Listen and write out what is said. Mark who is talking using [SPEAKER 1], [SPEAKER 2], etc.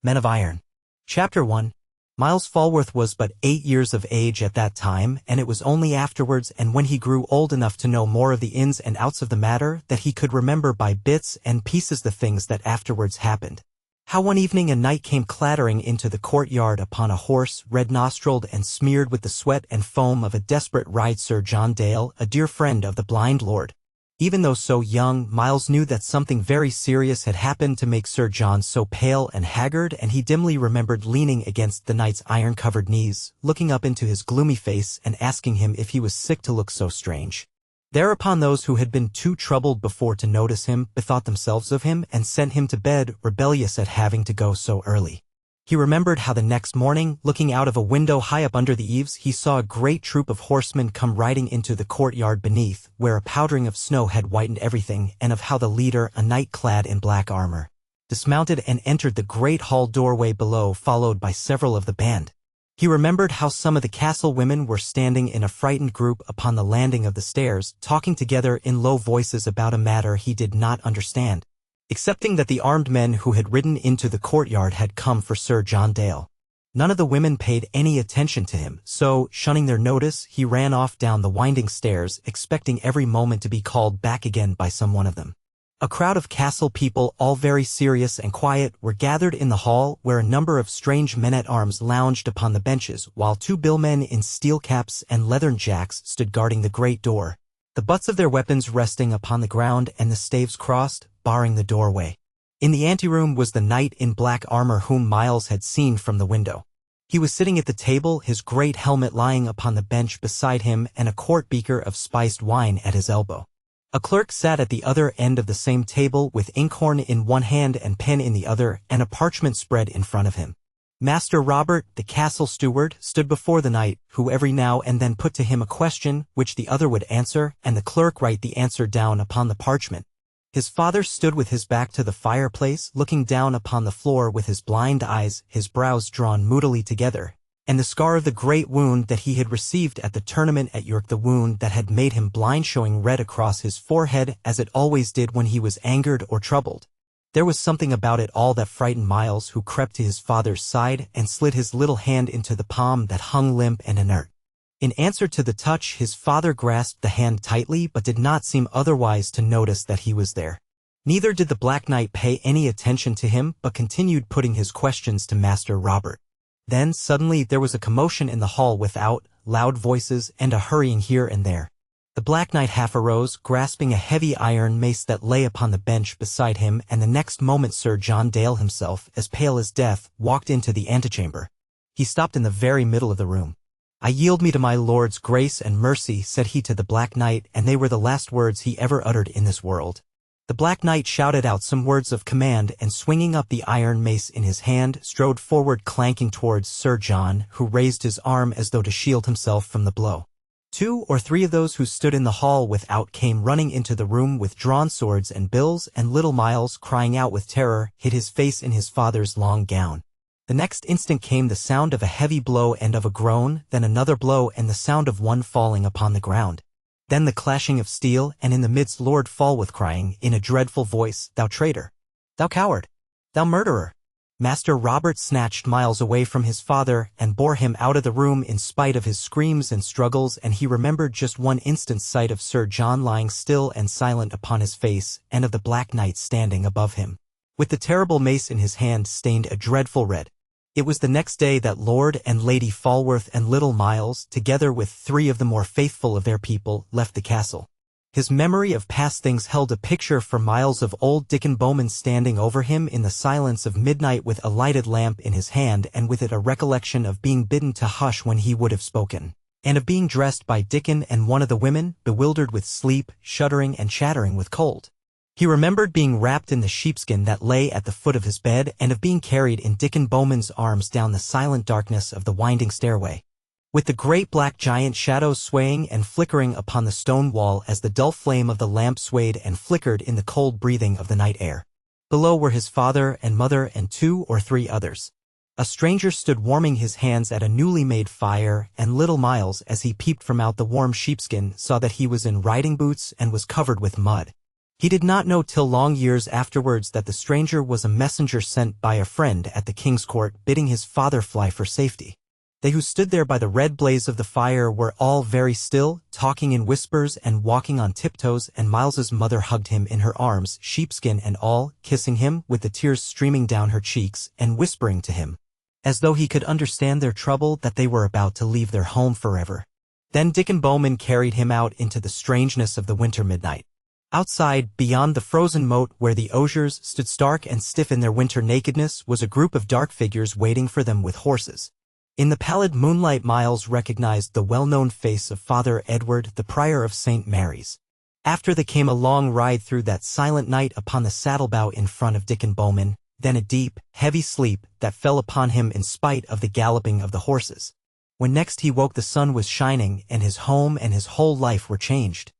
[SPEAKER 1] Men of Iron. Chapter 1. Miles Falworth was but 8 years of age at that time, and it was only afterwards and when he grew old enough to know more of the ins and outs of the matter that he could remember by bits and pieces the things that afterwards happened. How one evening a knight came clattering into the courtyard upon a horse, red-nostrilled and smeared with the sweat and foam of a desperate ride. Sir John Dale, a dear friend of the blind lord. Even though so young, Miles knew that something very serious had happened to make Sir John so pale and haggard, and he dimly remembered leaning against the knight's iron-covered knees, looking up into his gloomy face and asking him if he was sick to look so strange. Thereupon those who had been too troubled before to notice him bethought themselves of him and sent him to bed, rebellious at having to go so early. He remembered how the next morning, looking out of a window high up under the eaves, he saw a great troop of horsemen come riding into the courtyard beneath, where a powdering of snow had whitened everything, and of how the leader, a knight clad in black armor, dismounted and entered the great hall doorway below, followed by several of the band. He remembered how some of the castle women were standing in a frightened group upon the landing of the stairs, talking together in low voices about a matter he did not understand, excepting that the armed men who had ridden into the courtyard had come for Sir John Dale. None of the women paid any attention to him, so, shunning their notice, he ran off down the winding stairs, expecting every moment to be called back again by some one of them. A crowd of castle people, all very serious and quiet, were gathered in the hall, where a number of strange men-at-arms lounged upon the benches, while 2 billmen in steel caps and leathern jacks stood guarding the great door, the butts of their weapons resting upon the ground and the staves crossed, barring the doorway. In the anteroom was the knight in black armor whom Miles had seen from the window. He was sitting at the table, his great helmet lying upon the bench beside him and a quart beaker of spiced wine at his elbow. A clerk sat at the other end of the same table with inkhorn in one hand and pen in the other, and a parchment spread in front of him. Master Robert, the castle steward, stood before the knight, who every now and then put to him a question, which the other would answer, and the clerk write the answer down upon the parchment. His father stood with his back to the fireplace, looking down upon the floor with his blind eyes, his brows drawn moodily together, and the scar of the great wound that he had received at the tournament at York, the wound that had made him blind, showing red across his forehead as it always did when he was angered or troubled. There was something about it all that frightened Miles, who crept to his father's side and slid his little hand into the palm that hung limp and inert. In answer to the touch, his father grasped the hand tightly but did not seem otherwise to notice that he was there. Neither did the Black Knight pay any attention to him, but continued putting his questions to Master Robert. Then, suddenly, there was a commotion in the hall without, loud voices, and a hurrying here and there. The Black Knight half arose, grasping a heavy iron mace that lay upon the bench beside him, and the next moment Sir John Dale himself, as pale as death, walked into the antechamber. He stopped in the very middle of the room. "I yield me to my lord's grace and mercy," said he to the Black Knight, and they were the last words he ever uttered in this world. The Black Knight shouted out some words of command and, swinging up the iron mace in his hand, strode forward, clanking towards Sir John, who raised his arm as though to shield himself from the blow. 2 or 3 of those who stood in the hall without came running into the room with drawn swords and bills, and little Miles, crying out with terror, hid his face in his father's long gown. The next instant came the sound of a heavy blow and of a groan, then another blow and the sound of one falling upon the ground. Then the clashing of steel, and in the midst Lord Falworth crying, in a dreadful voice, "Thou traitor! Thou coward! Thou murderer!" Master Robert snatched Miles away from his father and bore him out of the room in spite of his screams and struggles, and he remembered just one instant's sight of Sir John lying still and silent upon his face, and of the Black Knight standing above him, with the terrible mace in his hand stained a dreadful red. It was the next day that Lord and Lady Falworth and little Miles, together with 3 of the more faithful of their people, left the castle. His memory of past things held a picture for Miles of old Dickon Bowman standing over him in the silence of midnight with a lighted lamp in his hand, and with it a recollection of being bidden to hush when he would have spoken, and of being dressed by Dickon and one of the women, bewildered with sleep, shuddering and chattering with cold. He remembered being wrapped in the sheepskin that lay at the foot of his bed, and of being carried in Dickon Bowman's arms down the silent darkness of the winding stairway, with the great black giant shadows swaying and flickering upon the stone wall as the dull flame of the lamp swayed and flickered in the cold breathing of the night air. Below were his father and mother and 2 or 3 others. A stranger stood warming his hands at a newly made fire, and little Miles, as he peeped from out the warm sheepskin, saw that he was in riding boots and was covered with mud. He did not know till long years afterwards that the stranger was a messenger sent by a friend at the king's court bidding his father fly for safety. They who stood there by the red blaze of the fire were all very still, talking in whispers and walking on tiptoes, and Miles's mother hugged him in her arms, sheepskin and all, kissing him with the tears streaming down her cheeks, and whispering to him, as though he could understand their trouble, that they were about to leave their home forever. Then Dickon Bowman carried him out into the strangeness of the winter midnight. Outside, beyond the frozen moat where the osiers stood stark and stiff in their winter nakedness, was a group of dark figures waiting for them with horses. In the pallid moonlight, Miles recognized the well-known face of Father Edward, the prior of St. Mary's. After they came a long ride through that silent night upon the saddle-bow in front of Dickon Bowman, then a deep, heavy sleep that fell upon him in spite of the galloping of the horses. When next he woke, the sun was shining, and his home and his whole life were changed.